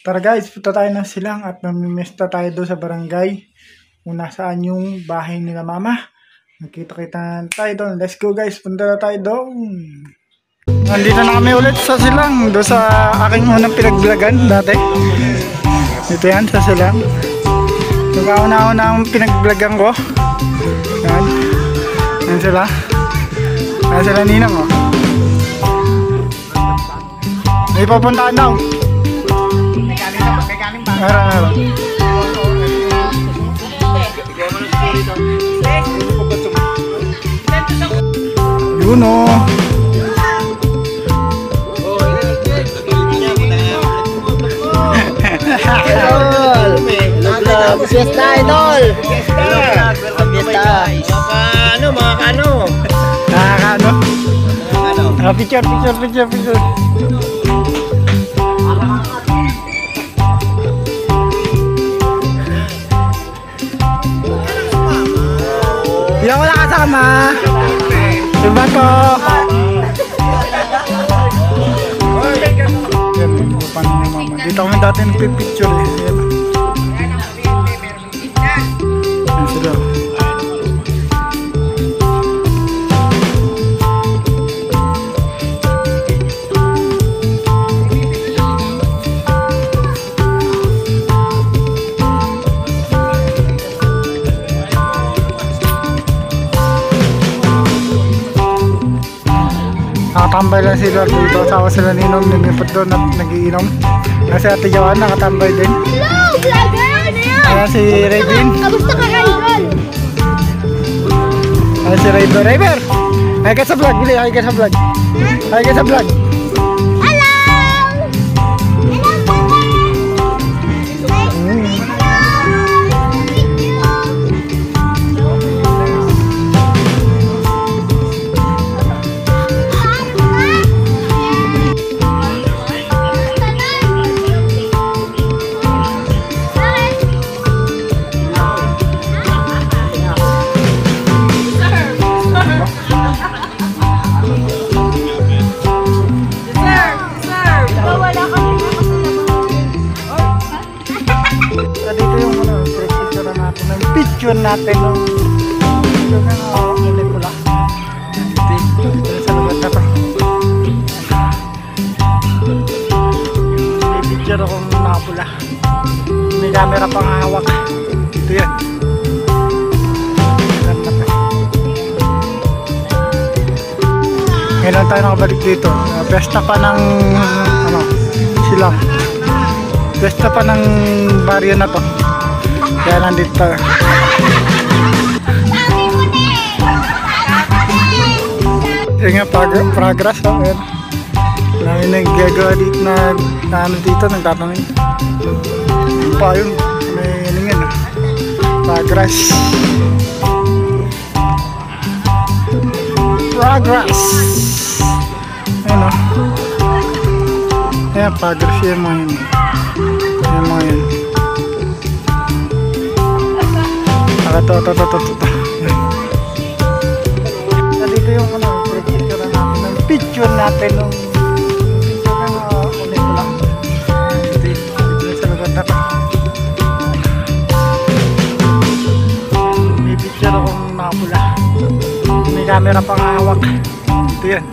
Tara guys, punta tayo ng Silang at mamimesta tayo doon sa barangay kung nasaan yung bahay nila mama. Nakita-kita tayo doon. Let's go guys, punta na tayo doon. Nandito na kami ulit sa Silang, doon sa aking unang pinag-vlogan dati. Dito yan sa Silang. Yung kauna-una ang pinag-vlogan ko. Yan. Yan sila. Yan sila ninang oh. May papuntaan daw. Meron. Yun o. Fiesta idol. Fiesta. Mga kano. Picture. Hindi ako nakasama. Diba to? Dito kami dati nagpipicture eh. Yan sila. Nakatambay lang sila dito. Sama sila ninong, nagmipot doon at nagiinom. Kasi ate Joanne nakatambay din. Hello, vlogger! Ano yan? Ayan si Raven. Kamusta ka, Idol? Ayan si Raven. Raven! Hi ka sa vlog. Bili, hi ka sa vlog. Hi ka sa vlog. Hello! Hello, Papa! Picture natin nung pelikula. Dito sa lugar na to. May picture akong nakapula. May camera pang hawak. Dito yan. Ngayon tayo nakabalik dito. Pesta pa ng Silang. Pesta pa ng baryo na to. Kaya nandito tayo. Yung nga progress oh, yan. Marami naggagawa dito na ano dito, nagtatanong. Yung pa yun, may ano yan progress. Ayun o. Ayan, progress yan mga yun. Ayan mga yun. Dito yung picture natin nung picture ng pelikula. Dito sa lugar na to. May picture akong nakapula. May camera pang hawak. Ito yan.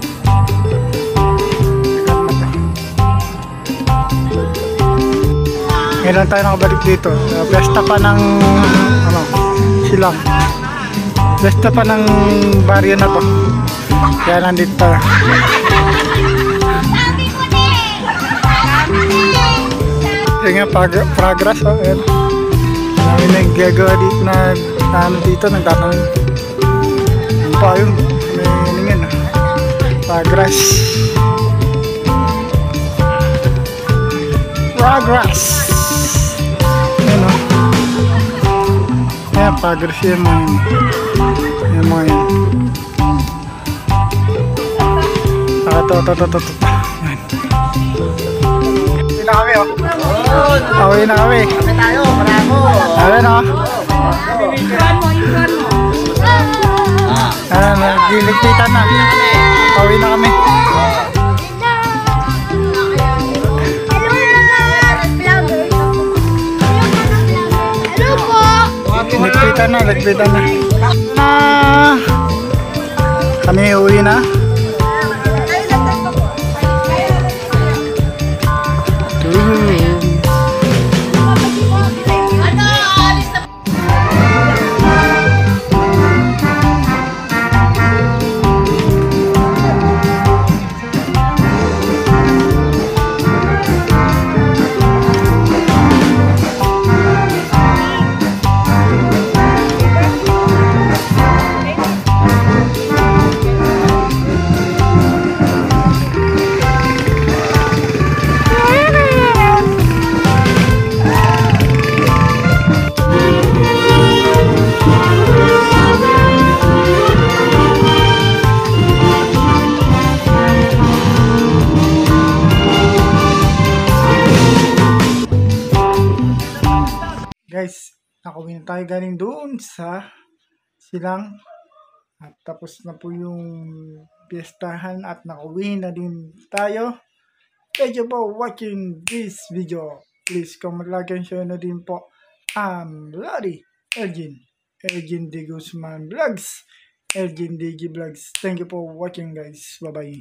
Ngayon tayo nakabalik dito. Pesta pa ng Silang. Basta pa ng baryo na to. Kaya nandito tayo. Yung nga progress oh, yan. Marami naggagawa dito na ano dito, nagtatanong. Yung pa yun, may ano yan progress. Yan o. Ayan, progress yan mga yun. Ayan mga yun. Ito. Ayan. Uwi na kami oh. Uwi na kami. Kami tayo, maramo. Ayan o. Iwan mo. Ayan, nagliligpitan na. Uwi na kami. Hello, vlogger! Lagpitan na. Kami uwi na. Guys, nakauwi na tayo galing doon sa silang at tapos na po yung piyestahan at nakauwi na din tayo. Thank you for watching this video. Please comment, like, and share na din po. Lodi Elgin D. Guzman Vlogs, Elgin DG Vlogs. Thank you for watching, guys. Bye-bye.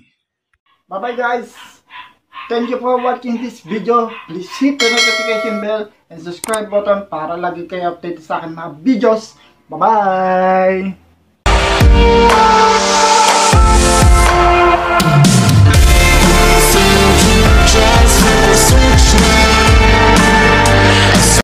Bye-bye, guys. Thank you for watching this video. Please hit the notification bell and subscribe button para lagi kayo update sa akin mga videos. Bye-bye!